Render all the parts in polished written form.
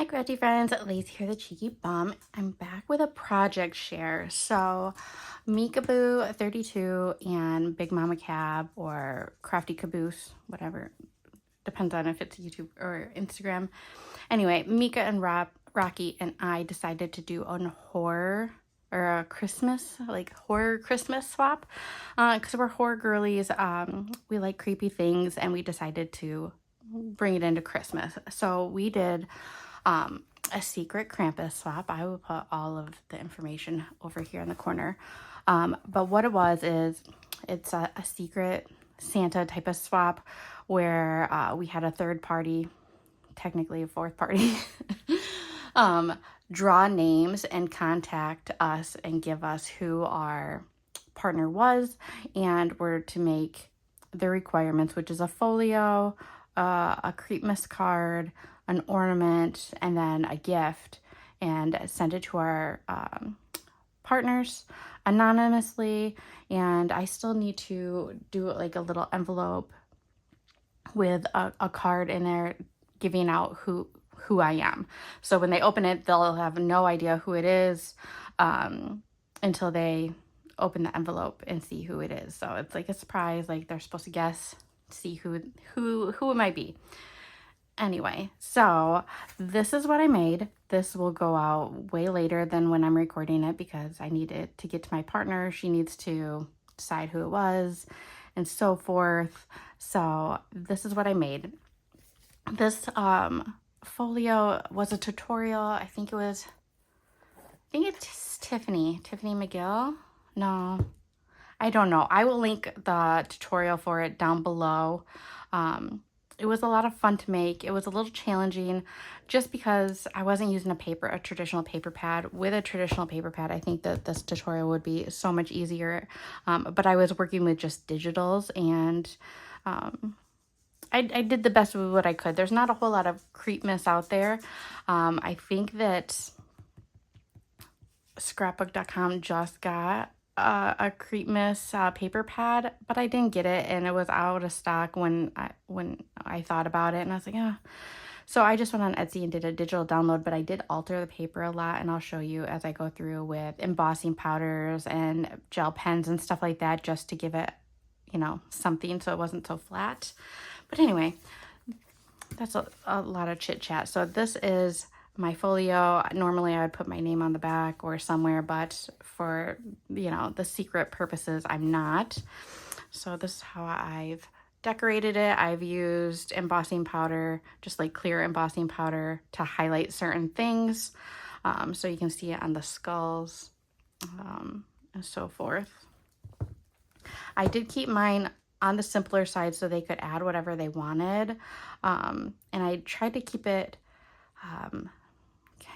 Hi, Gretty friends. Lacey here, the cheeky bum. I'm back with a project share. So, Meekaboo 32 and Big Mama Cab or Crafty Caboose, whatever, depends on if it's YouTube or Instagram. Anyway, Mika and Rocky and I decided to do a horror or a Christmas, like horror Christmas swap, because we're horror girlies. We like creepy things, and we decided to bring it into Christmas. So we did a secret Krampus swap. I will put all of the information over here in the corner. But what it was is it's a secret Santa type of swap where we had a third party, technically a fourth party, draw names and contact us and give us who our partner was, and were to make the requirements, which is a folio, a Creepmas card, an ornament, and then a gift, and send it to our partners anonymously. And I still need to do like a little envelope with a card in there giving out who I am. So when they open it, they'll have no idea who it is until they open the envelope and see who it is. So it's like a surprise, like they're supposed to guess, see who it might be. Anyway, so this is what I made. This will go out way later than when I'm recording it because I need it to get to my partner. She needs to decide who it was and so forth. So this is what I made. This folio was a tutorial. I think it's Tiffany McGill. No, I don't know. I will link the tutorial for it down below. It was a lot of fun to make. It was a little challenging just because I wasn't using a traditional paper pad. With a traditional paper pad, I think that this tutorial would be so much easier. But I was working with just digitals, and I did the best with what I could. There's not a whole lot of Creepmas out there. I think that scrapbook.com just got a Creepmas paper pad, but I didn't get it, and it was out of stock when I thought about it, and I was like, ah. So I just went on Etsy and did a digital download, but I did alter the paper a lot, and I'll show you as I go through with embossing powders and gel pens and stuff like that, just to give it, something so it wasn't so flat. But anyway, that's a lot of chit chat. So this is my folio. Normally I would put my name on the back or somewhere, but for, the secret purposes, I'm not. So this is how I've decorated it. I've used embossing powder, just like clear embossing powder, to highlight certain things. So you can see it on the skulls and so forth. I did keep mine on the simpler side so they could add whatever they wanted. And I tried to keep it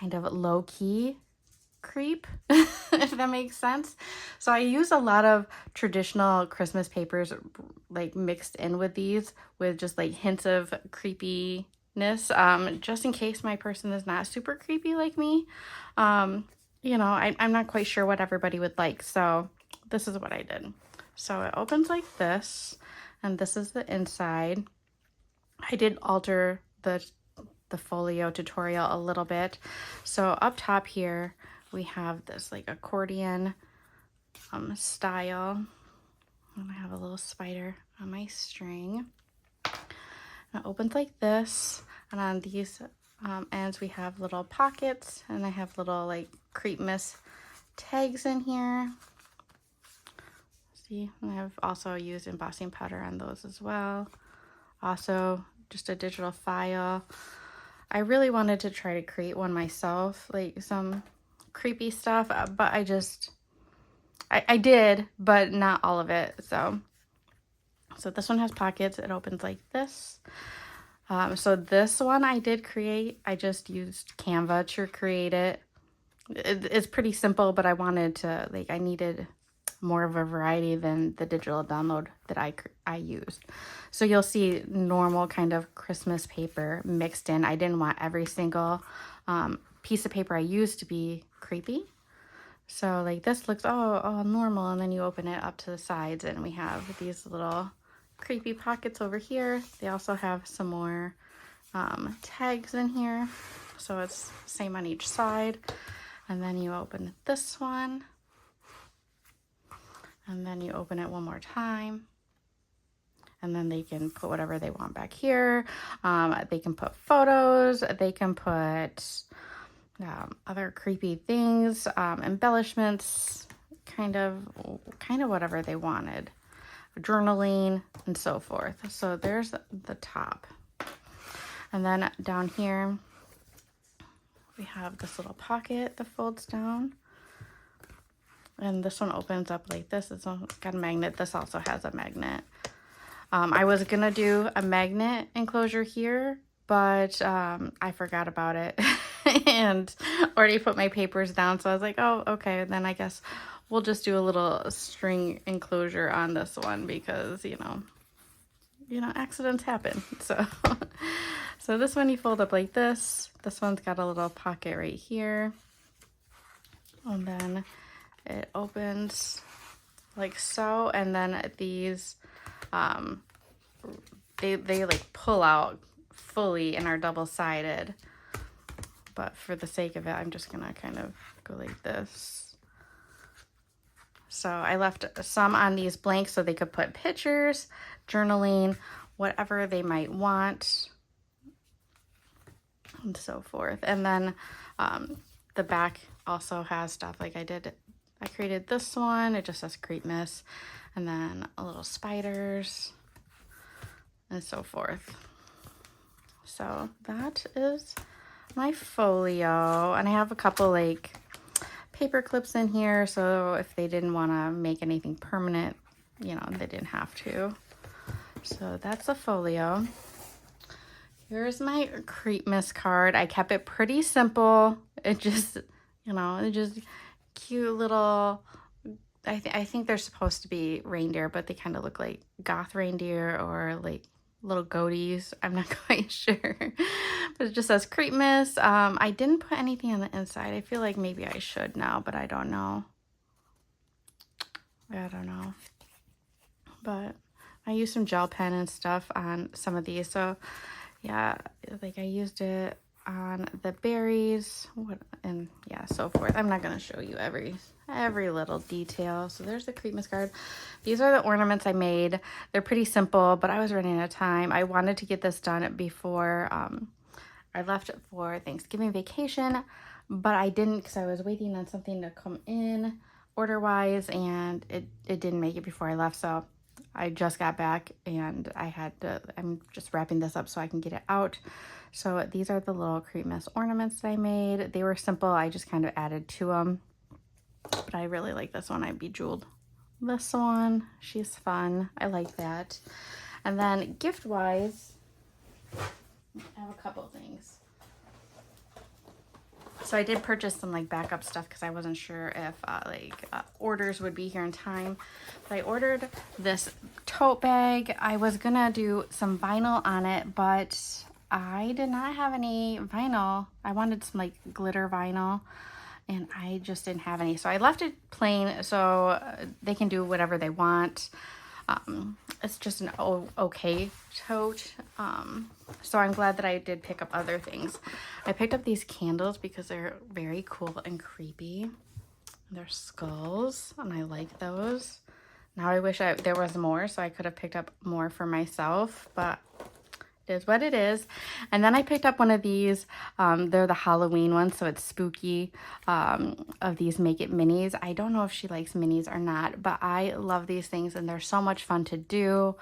kind of low-key creep, if that makes sense. So I use a lot of traditional Christmas papers like mixed in with these, with just like hints of creepiness, just in case my person is not super creepy like me. I'm not quite sure what everybody would like, so this is what I did. So it opens like this, and this is the inside. I did alter the folio tutorial a little bit. So up top here, we have this like accordion style. And I have a little spider on my string. And it opens like this. And on these ends, we have little pockets, and I have little like Creepmas tags in here. See, and I have also used embossing powder on those as well. Also, just a digital file. I really wanted to try to create one myself, like some creepy stuff, but I did, but not all of it. So this one has pockets. It opens like this. So this one I did create. I just used Canva to create it. It's pretty simple, but I wanted to, I needed more of a variety than the digital download that I used. So you'll see normal kind of Christmas paper mixed in. I didn't want every single piece of paper I used to be creepy. So like this looks all normal, and then you open it up to the sides, and we have these little creepy pockets over here. They also have some more tags in here. So it's same on each side. And then you open this one. And then you open it one more time. And then they can put whatever they want back here. They can put photos. They can put other creepy things, embellishments, kind of whatever they wanted. Journaling and so forth. So there's the top. And then down here, we have this little pocket that folds down. And this one opens up like this. It's got a magnet. This also has a magnet. I was going to do a magnet enclosure here, but I forgot about it and already put my papers down. So I was like, oh, okay. Then I guess we'll just do a little string enclosure on this one because, you know, accidents happen. So, so this one you fold up like this. This one's got a little pocket right here. And then it opens like so. And then these, they like pull out fully and are double-sided. But for the sake of it, I'm just gonna kind of go like this. So I left some on these blanks so they could put pictures, journaling, whatever they might want, and so forth. And then the back also has stuff like I created this one. It just says Creepmas, and then a little spiders and so forth. So that is my folio, and I have a couple like paper clips in here, so if they didn't want to make anything permanent, you know, they didn't have to. So that's the folio. Here's my Creepmas card. I kept it pretty simple. It just, you know, it just cute little, I think they're supposed to be reindeer, but they kind of look like goth reindeer or like little goatees. I'm not quite sure. But it just says Creepmas. I didn't put anything on the inside. I feel like maybe I should now, but I don't know. But I used some gel pen and stuff on some of these. So yeah, like I used it on the berries, and yeah, so forth. I'm not gonna show you every little detail. So there's the Creepmas card. These are the ornaments I made. They're pretty simple, but I was running out of time. I wanted to get this done before I left for Thanksgiving vacation, but I didn't because I was waiting on something to come in order-wise, and it didn't make it before I left. So I just got back and I'm just wrapping this up so I can get it out. So these are the little Creepmas ornaments that I made. They were simple. I just kind of added to them. But I really like this one. I bejeweled this one. She's fun. I like that. And then gift-wise, I have a couple things. So I did purchase some like backup stuff because I wasn't sure if orders would be here in time. But I ordered this tote bag. I was gonna do some vinyl on it, but I did not have any vinyl. I wanted some like glitter vinyl, and I just didn't have any. So I left it plain so they can do whatever they want. It's just an okay tote. So I'm glad that I did pick up other things. I picked up these candles because they're very cool and creepy. They're skulls, and I like those. Now I wish there was more, so I could have picked up more for myself, but it is what it is. And then I picked up one of these. They're the Halloween ones, so it's spooky, of these Make It minis. I don't know if she likes minis or not, but I love these things, and they're so much fun to do.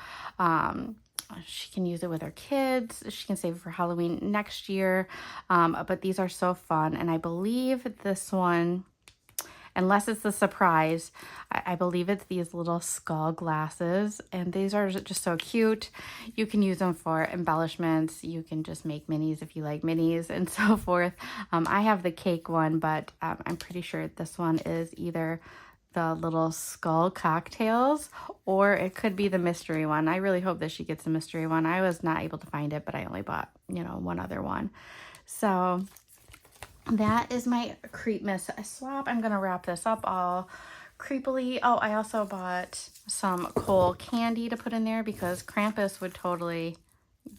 She can use it with her kids. She can save it for Halloween next year. But these are so fun, and I believe this one, unless it's the surprise, I believe it's these little skull glasses, and these are just so cute. You can use them for embellishments. You can just make minis if you like minis and so forth. I have the cake one, but I'm pretty sure this one is either the little skull cocktails or it could be the mystery one. I really hope that she gets the mystery one. I was not able to find it, but I only bought, one other one. So that is my Creepmas swap. I'm going to wrap this up all creepily. Oh, I also bought some coal candy to put in there because Krampus would totally,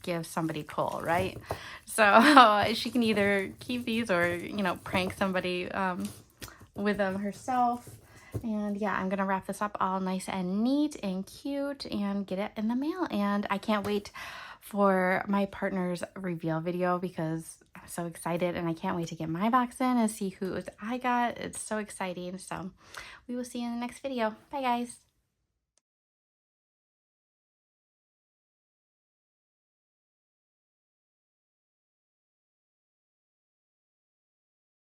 give somebody coal, right? So she can either keep these or, you know, prank somebody with them herself. And yeah, I'm gonna wrap this up all nice and neat and cute and get it in the mail. And I can't wait for my partner's reveal video because I'm so excited and I can't wait to get my box in and see who I got. It's so exciting. So we will see you in the next video. Bye guys.